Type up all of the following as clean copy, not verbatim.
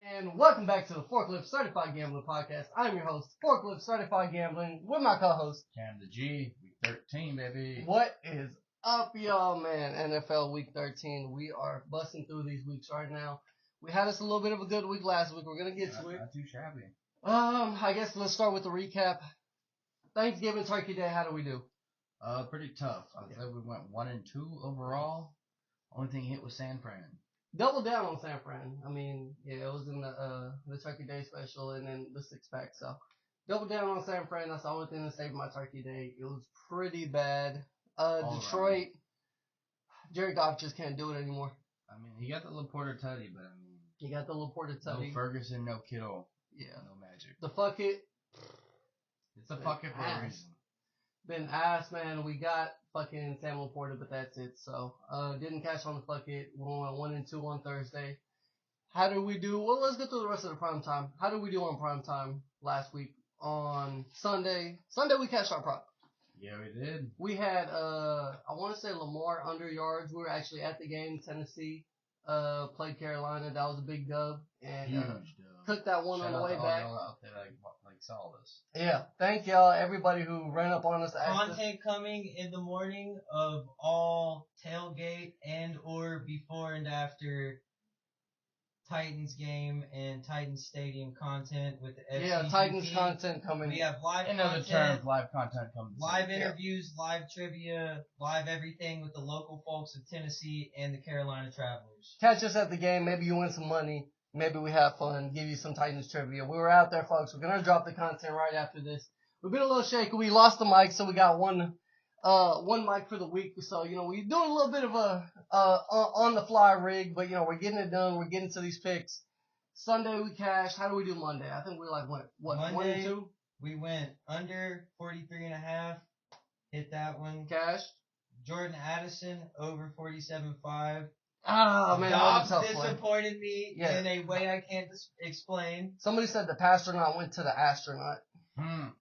And welcome back to the Forklift Certified Gambling Podcast. I'm your host, Forklift Certified Gambling, with my co-host, Cam the G, week 13, baby. What is up, y'all, man? NFL Week 13. We are busting through these weeks right now. We had us a little bit of a good week last week. We're going to get to it. Not too shabby. I guess let's start with the recap. Thanksgiving, Turkey Day, how do we do? Pretty tough. I'd say we went 1-2 overall. Only thing hit was San Fran. Double down on San Fran. I mean, yeah, it was in the Turkey Day special and then the six-pack. So, double down on San Fran. That's the only thing that saved my Turkey Day. It was pretty bad. Detroit, Jared Goff just can't do it anymore. I mean, he got the Laporta Tutty, but I mean... He got the Laporta Tutty. No Ferguson, no Kittle. Yeah. No magic. The fuck it. It's a fuck it for a reason. Been ass, man. We got fucking Sam Laporta, but that's it. So, didn't cash on the fuck it. We went 1-2 on Thursday. How did we do? Well, let's go through the rest of the prime time. How did we do on prime time last week? On Sunday. Sunday, we cashed our prop. Yeah, we did. We had, I want to say Lamar under yards. We were actually at the game. Tennessee played Carolina. That was a big dub. And huge dub. Took that one on the way back. Y'all out there like saw this. Yeah. Thank y'all, everybody who ran up on us. Content coming in the morning of all tailgate and or before and after Titans game and Titans Stadium content with the FCGP. Yeah, Titans content coming. We have live Another content, term, live content coming. live interviews, live trivia, live everything with the local folks of Tennessee and the Carolina Travelers. Catch us at the game. Maybe you win some money. Maybe we have fun. Give you some Titans trivia. We were out there, folks. We're gonna drop the content right after this. We've been a little shaky. We lost the mic, so we got one mic for the week. So, we're doing a little bit of a on the fly rig, but we're getting it done. We're getting to these picks. Sunday we cashed. How do we do Monday? I think we what Monday, 1-2? We went under 43.5. Hit that one. Cash. Jordan Addison over 47.5. Oh, man, that was a Dobbs tough one. disappointed me in a way I can't explain. Somebody said the Pastronaut went to the astronaut.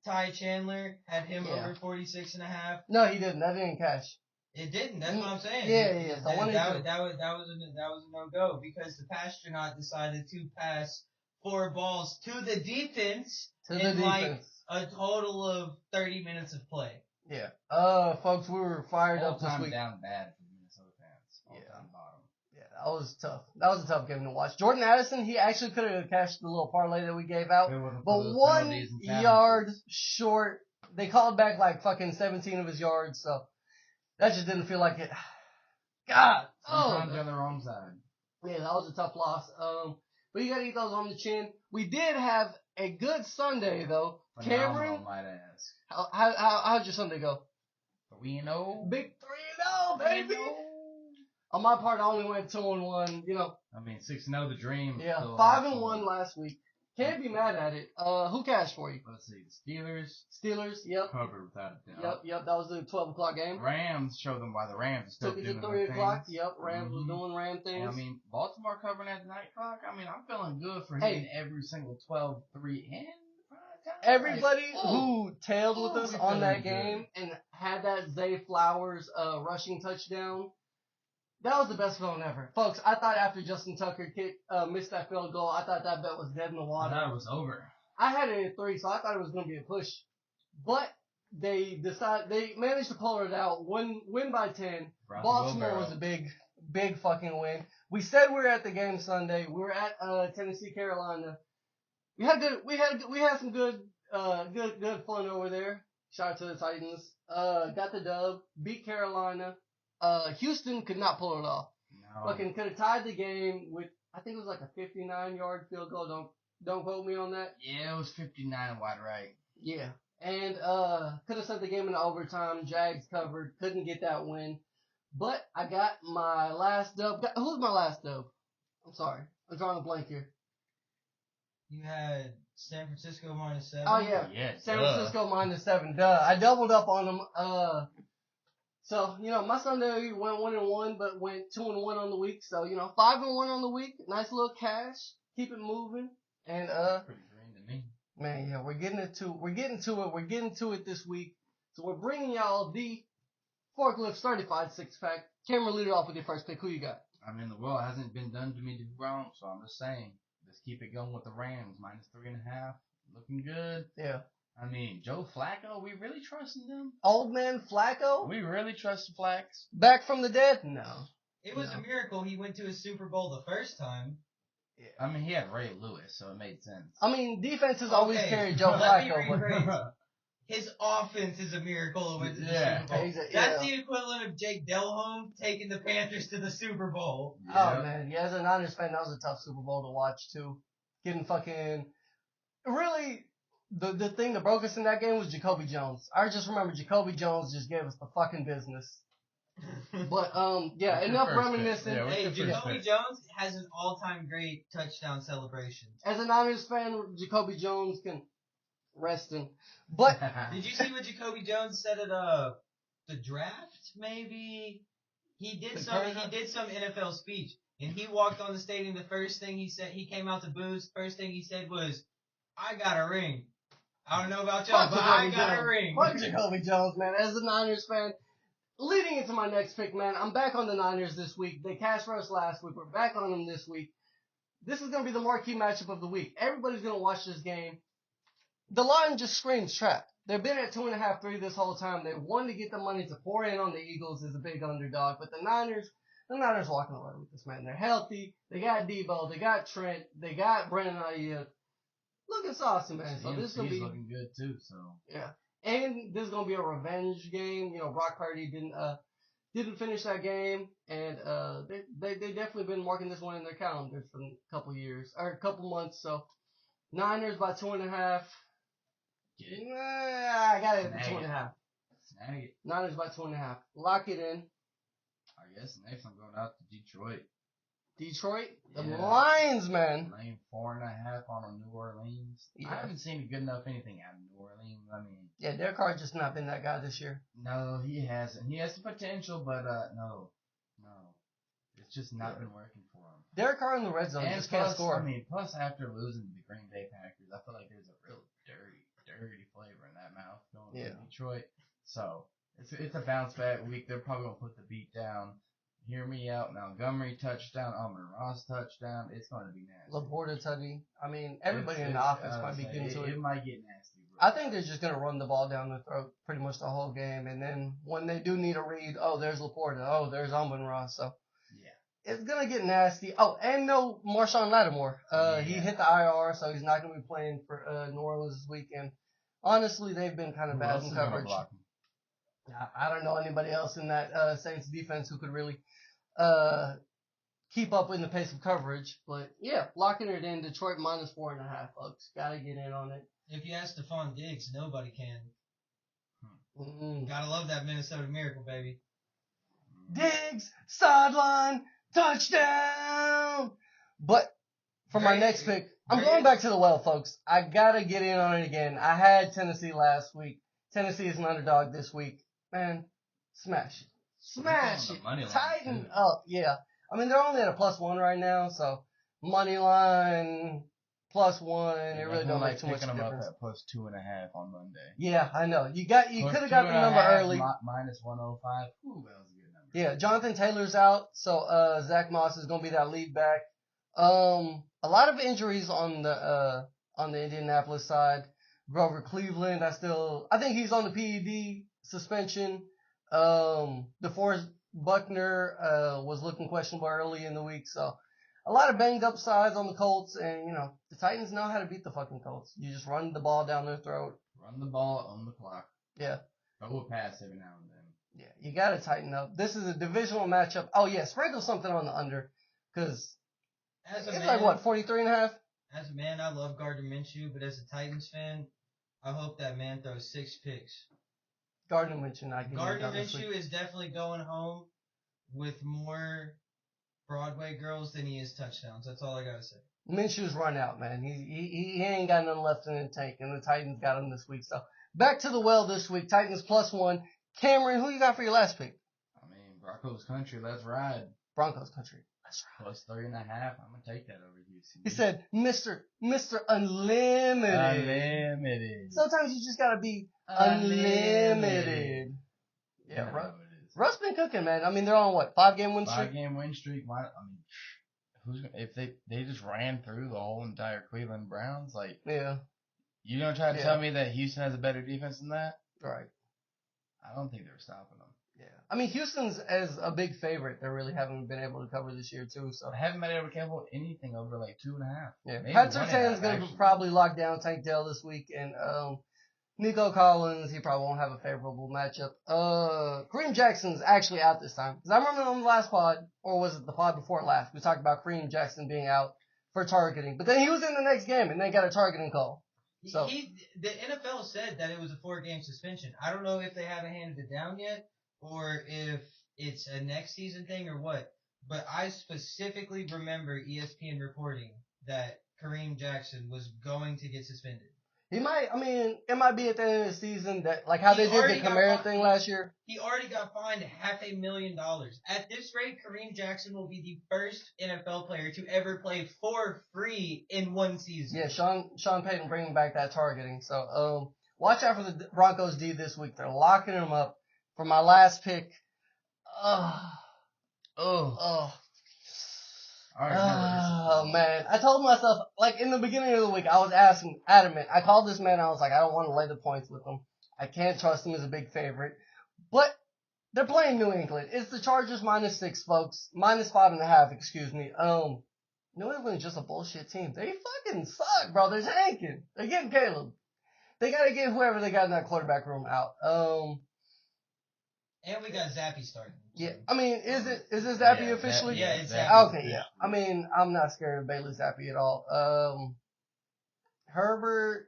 Ty Chandler had him over 46.5. No, he didn't. That didn't cash. It didn't. That's what I'm saying. Yeah. So that was a no-go because the Pastronaut decided to pass 4 balls to the defense like a total of 30 minutes of play. Yeah. Folks, we were fired up this week. Down bad for Minnesota fans. All-time bottom. Yeah, that was tough. That was a tough game to watch. Jordan Addison, he actually could have cashed the little parlay that we gave out, but 1 yard short. They called back like fucking 17 of his yards, so that just didn't feel like it. God. Sometimes on the wrong side. Yeah, that was a tough loss. But you gotta eat those on the chin. We did have a good Sunday though. Phenomenal, might ask. How'd your Sunday go? 3-0. Big 3-0, baby. On my part, I only went 2-1. I mean, 6-0, the dream. Yeah, 5-1 last week. Can't be mad at it. Who cashed for you? Let's see, the Steelers, yep. covered without a doubt. Yep. That was the 12 o'clock game. Rams showed them why the Rams took it to 3 o'clock. Yep, Rams was doing Ram things. And, I mean, Baltimore covering at the 9 o'clock. I mean, I'm feeling good for hitting every single 12-3 and everybody who tailed with us on that game and had that Zay Flowers rushing touchdown, that was the best feeling ever. Folks, I thought after Justin Tucker missed that field goal, I thought that bet was dead in the water. I thought it was over. I had it at 3, so I thought it was going to be a push. But they managed to pull it out, win by 10. Baltimore was a big fucking win. We said we were at the game Sunday. We were at Tennessee, Carolina. We had some good fun over there. Shout out to the Titans. Got the dub, beat Carolina. Houston could not pull it off. No. Fucking could have tied the game with, I think it was like a 59-yard field goal. Don't quote me on that. Yeah, it was 59 wide right. Yeah. And could have sent the game into overtime. Jags covered. Couldn't get that win. But I got my last dub. Who's my last dub? I'm sorry. I'm drawing a blank here. You had San Francisco -7. Oh, yeah. San Francisco -7. Duh. I doubled up on them. So, my Sunday went 1-1, but went 2-1 on the week. So, 5-1 on the week. Nice little cash. Keep it moving. And, pretty green to me. Man, yeah, we're getting to it this week. So we're bringing y'all the Forklift Certified 6-pack. Cameron, lead it off with your first pick. Who you got? I mean, the world hasn't been done to me wrong, so I'm just saying. Just keep it going with the Rams, -3.5. Looking good. Yeah. I mean, Joe Flacco, we really trusting them? Old man Flacco? We really trust Flax? Back from the dead? No. It was a miracle he went to a Super Bowl the first time. Yeah. I mean, he had Ray Lewis, so it made sense. I mean, defenses always carry Joe Flacco. But his offense is a miracle. It went to the Super Bowl. That's the equivalent of Jake Delhomme taking the Panthers to the Super Bowl. Yeah. Oh, man. Yeah, as a Niners fan, that was a tough Super Bowl to watch, too. Getting fucking... Really, the thing that broke us in that game was Jacoby Jones. I just remember Jacoby Jones just gave us the fucking business. But, yeah, enough reminiscing. Yeah, hey, Jacoby Jones has an all-time great touchdown celebration. As a Niners fan, Jacoby Jones can rest in. But did you see what Jacoby Jones said at the draft? Maybe he did some NFL speech, and he walked on the stadium. The first thing he said, he came out to booze. First thing he said was, "I got a ring." I don't know about y'all, but I got a ring. Fuck Jacoby Jones, man. As a Niners fan. Leading into my next pick, man, I'm back on the Niners this week. They cashed for us last week. We're back on them this week. This is going to be the marquee matchup of the week. Everybody's going to watch this game. The line just screams trap. They've been at 2.5, 3 this whole time. They wanted to get the money to pour in on the Eagles as a big underdog. But the Niners walking away with this, man. They're healthy. They got Debo. They got Trent. They got Brandon Ayuk. Looking saucy, man. So this is going to be looking good, too. So yeah. And this is gonna be a revenge game. You know, Brock Purdy didn't finish that game, and they definitely been marking this one in their calendars for a couple years or a couple months. So Niners by 2.5. I got it at 2.5. Snag it. Niners by 2.5. Lock it in. I guess next I'm going out to Detroit. Detroit, the Lions, man. Laying 4.5 on New Orleans. Yeah. I haven't seen good enough anything out of New Orleans. I mean, yeah, Derek Carr just not been that guy this year. No, he hasn't. He has the potential, but no, it's just not been working for him. Derek Carr in the red zone just can't score. I mean, plus after losing to the Green Bay Packers, I feel like there's a real dirty flavor in that mouth going to Detroit. So it's a bounce back week. They're probably gonna put the beat down. Hear me out. Montgomery touchdown, Amon-Ross touchdown. It's going to be nasty. Laporta touchdown. I mean, everybody in the offense might be getting to it. It might get nasty. I think they're just going to run the ball down the throat pretty much the whole game. And then when they do need a read, oh, there's Laporta. Oh, there's Amon-Ross. So yeah, it's going to get nasty. Oh, and no Marshawn Lattimore. He hit the IR, so he's not going to be playing for New Orleans this weekend. Honestly, they've been kind of bad in coverage. I don't know anybody else in that Saints defense who could really keep up in the pace of coverage. But yeah, locking it in. Detroit -4.5, folks. Gotta get in on it. If you ask Stephon Diggs, nobody can. Gotta love that Minnesota Miracle, baby. Diggs, sideline, touchdown. But for my next pick, I'm going back to the well, folks. I gotta get in on it again. I had Tennessee last week. Tennessee is an underdog this week. Man, smash it. Smash it. Tighten up. Yeah. I mean, they're only at a +1 right now, so money line, +1, it really don't make too much difference. Picking them up at +2.5 on Monday. Yeah, I know. You could have got the number early. -105. Ooh, that was a good number. Yeah, Jonathan Taylor's out, so Zach Moss is gonna be that lead back. A lot of injuries on the Indianapolis side. Grover Cleveland, I think he's on the PED suspension. DeForest Buckner was looking questionable early in the week, so a lot of banged up sides on the Colts, and you know the Titans know how to beat the fucking Colts. You just run the ball down their throat. Run the ball on the clock. Yeah. Throw a pass every now and then. Yeah, you gotta tighten up. This is a divisional matchup. Oh yeah, sprinkle something on the under, because it's like what 43.5. As a man, I love Gardner Minshew, but as a Titans fan, I hope that man throws 6 picks. Gardner Minshew is definitely going home with more Broadway girls than he is touchdowns. That's all I gotta say. Minshew's run out, man. He ain't got nothing left in the tank, and the Titans got him this week. So back to the well this week. Titans +1. Cameron, who you got for your last pick? I mean, Broncos country. Let's ride. Broncos country. Let's ride. +3.5. I'm gonna take that over UC. He said, Mr. Unlimited. Unlimited. Sometimes you just gotta be unlimited. Yeah, Russ been cooking, man. I mean, they're on what, 5-game win streak? 5-game win streak. if they just ran through the whole entire Cleveland Browns? Like, yeah, you gonna try to tell me that Houston has a better defense than that? right. I don't think they're stopping them. Yeah, I mean Houston's as a big favorite. They really haven't been able to cover this year too. So I haven't been able to cover anything over like 2.5. yeah, Maybe Pat 1.5, Surtain's gonna probably lock down Tank Dell this week, and Nico Collins, he probably won't have a favorable matchup. Kareem Jackson's actually out this time. Because I remember on the last pod, or was it the pod before last, we talked about Kareem Jackson being out for targeting. But then he was in the next game, and they got a targeting call. So the NFL said that it was a 4-game suspension. I don't know if they haven't handed it down yet, or if it's a next season thing or what. But I specifically remember ESPN reporting that Kareem Jackson was going to get suspended. he might, I mean, it might be at the end of the season that, like how they did the Kamara thing last year. He already got fined $500,000. At this rate, Kareem Jackson will be the first NFL player to ever play for free in one season. Yeah, Sean Payton bringing back that targeting. So, watch out for the Broncos D this week. They're locking him up. For my last pick, Oh man, I told myself, like in the beginning of the week, I was adamant. I called this man, I was like, I don't want to lay the points with him. I can't trust him as a big favorite. But they're playing New England. It's the Chargers -6, folks. -5.5, excuse me. New England's just a bullshit team. They fucking suck, bro. They're tanking. They're getting Caleb. They gotta get whoever they got in that quarterback room out. And we got Zappy starting. Yeah, I mean, is it Zappy officially? Yeah, it's Zappy. Okay, yeah. I mean, I'm not scared of Bailey Zappy at all. Herbert,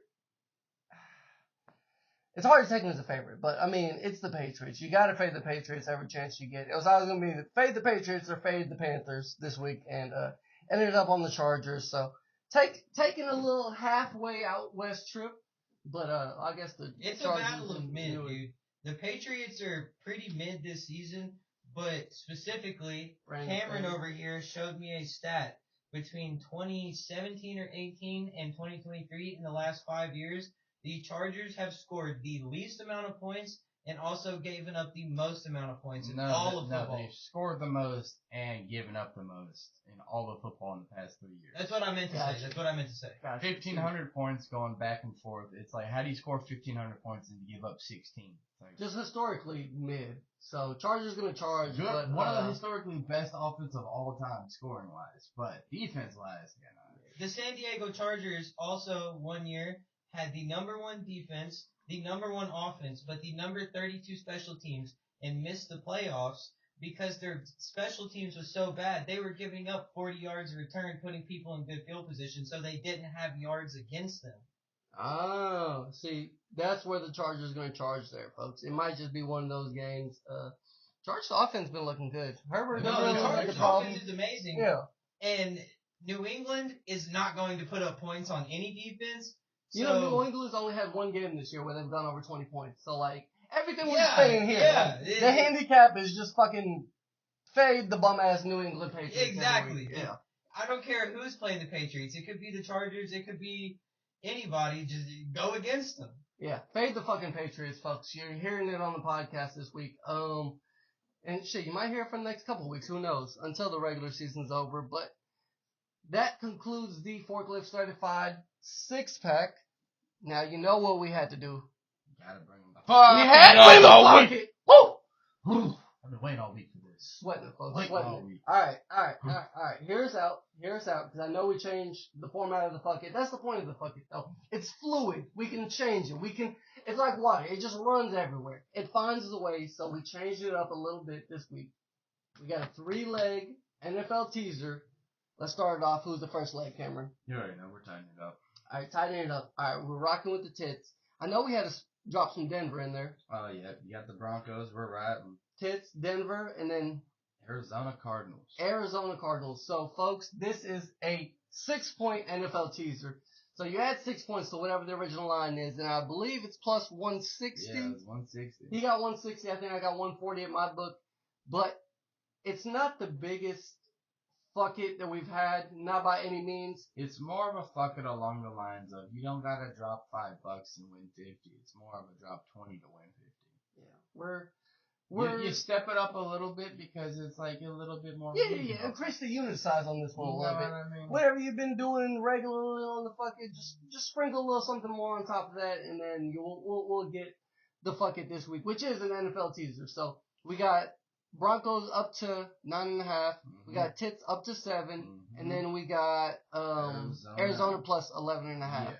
it's hard to take him as a favorite, but I mean, it's the Patriots. You got to fade the Patriots every chance you get. It was either going to be fade the Patriots or fade the Panthers this week, and ended up on the Chargers. So taking a little halfway out west trip, but I guess it's Chargers a battle of mid, dude. The Patriots are pretty mid this season, but specifically, Cameron over here showed me a stat between 2017 or 18 and 2023 in the last 5 years. The Chargers have scored the least amount of points and also given up the most amount of points in all of football. They've scored the most and given up the most in all of football in the past 3 years. That's what I meant to say. 1,500 points going back and forth. It's like, how do you score 1,500 points and give up 16? Like, just historically mid. So Chargers going to charge. But, one of the historically best offense of all time, scoring wise, but defense wise, The San Diego Chargers also 1 year had the number 1 defense, the number 1 offense, but the number 32 special teams, and missed the playoffs because their special teams was so bad. They were giving up 40 yards a return, putting people in good field position, so they didn't have yards against them. Oh, see, that's where the Chargers are going to charge there, folks. It might just be one of those games. Chargers offense been looking good. Herbert doesn't really look like a problem. Offense is amazing. Yeah. And New England is not going to put up points on any defense. You know, New England's only had one game this year where they've gone over 20 points. So, like, everything we're saying here, the handicap is just fucking fade the bum-ass New England Patriots. Exactly. Yeah. I don't care who's playing the Patriots. It could be the Chargers. It could be anybody. Just go against them. Yeah. Fade the fucking Patriots, folks. You're hearing it on the podcast this week. And shit, you might hear it for the next couple of weeks. Who knows? Until the regular season's over. But that concludes the Forklift Certified 6-pack. Now, you know what we had to do. Gotta bring them We had to bring the bucket. Woo! I've been waiting all week for this. Sweating it, folks. Sweating it. Alright. Hear us out, because I know we changed the format of the bucket. That's the point of the bucket, though. It's fluid. We can change it. It's like water. It just runs everywhere. It finds the way, so we changed it up a little bit this week. We got a 3-leg NFL teaser. Let's start it off. Who's the first leg, Cameron? You already know. We're tightening it up. Alright, tighten it up. Alright, we're rocking with the tits. I know we had to drop some Denver in there. Oh, yeah. You got the Broncos. We're right. Tits, Denver, and then Arizona Cardinals. So, folks, this is a 6-point NFL teaser. So you add 6 points to whatever the original line is, and I believe it's plus 160. Yeah, it's 160. He got 160. I think I got 140 at my book. But it's not the biggest fuck it that we've had, not by any means. It's more of a fuck it along the lines of you don't gotta drop $5 and win 50. It's more of a drop 20 to win 50. Yeah, You step it up a little bit because it's like a little bit more. Yeah. Increase the unit size on this one a little bit. I mean? Whatever you've been doing regularly on the fucking, just sprinkle a little something more on top of that, and then we'll get the fuck it this week, which is an NFL teaser. So we got Broncos up to 9.5. We got Tits up to 7, and then we got Arizona plus 11.5. Yeah.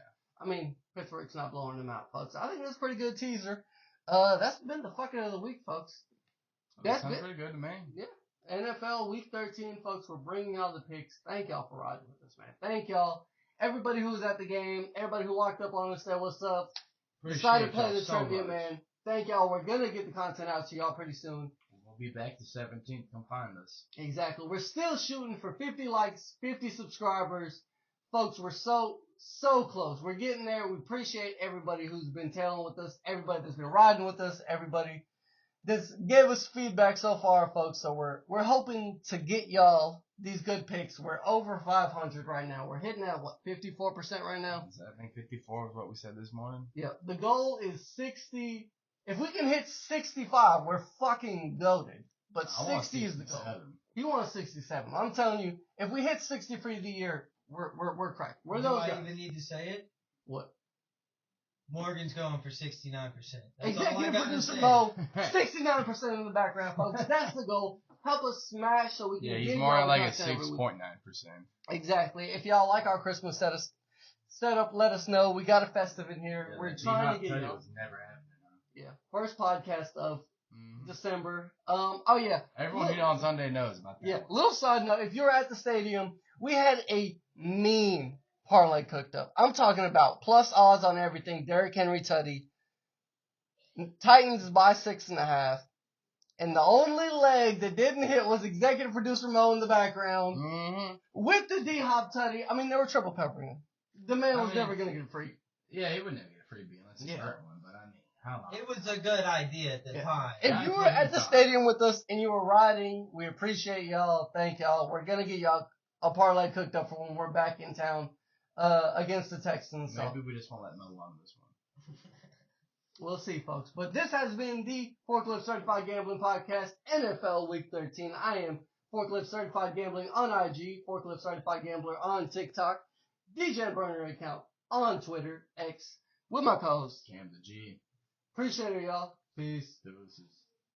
I mean, Pittsburgh's not blowing them out, folks. I think that's a pretty good teaser. That's been the fucking of the week, folks. That sounds pretty good to me. Yeah. NFL Week 13, folks. We're bringing y'all the picks. Thank y'all for riding with us, man. Thank y'all. Everybody who was at the game, everybody who walked up on us, said what's up. Decided to play the trivia, man. Thank y'all. We're going to get the content out to y'all pretty soon. We'll be back the 17th. Come find us. Exactly. We're still shooting for 50 likes, 50 subscribers. Folks, we're so close. We're getting there. We appreciate everybody who's been tailing with us, everybody that's been riding with us, everybody that's gave us feedback so far, folks. So we're hoping to get y'all these good picks. We're over 500 right now. We're hitting at, 54% right now? I think 54 is what we said this morning. Yeah. The goal is 60. If we can hit 65, we're fucking goated. But 60 is the goal. You want 67. I'm telling you, if we hit 60 for the year, we're cracked. We're those guys. Do I even need to say it? What? Morgan's going for 69%. That's Executive producer Mo, 69% in the background, folks. That's the goal. Help us smash so we can get he's more like a 6.9%. Exactly. If y'all like our Christmas setup, let us know. We got a festive in here. Yeah, we're trying to get you. Was never happening. Yeah. First podcast of December. Everyone here on Sunday knows about that. Yeah. Little side note: if you're at the stadium, we had a mean parlay cooked up. I'm talking about plus odds on everything. Derrick Henry Tutty. Titans is by 6.5. And the only leg that didn't hit was executive producer Mo in the background. With the D-Hop Tutty. I mean, they were triple peppering him. The man was never going to get a free. Yeah, he would never get a freebie unless he hurt one. But I mean, how long? It was a good idea at the time. If you were at the stadium with us and you were riding, we appreciate y'all. Thank y'all. We're going to get y'all a parlay cooked up for when we're back in town against the Texans. Maybe we just won't let Mo on this one. We'll see, folks. But this has been the Forklift Certified Gambling Podcast, NFL Week 13. I am Forklift Certified Gambling on IG, Forklift Certified Gambler on TikTok, DJ Burner account on Twitter, X, with my co-host, Cam the G. Appreciate it, y'all. Peace. Deuces.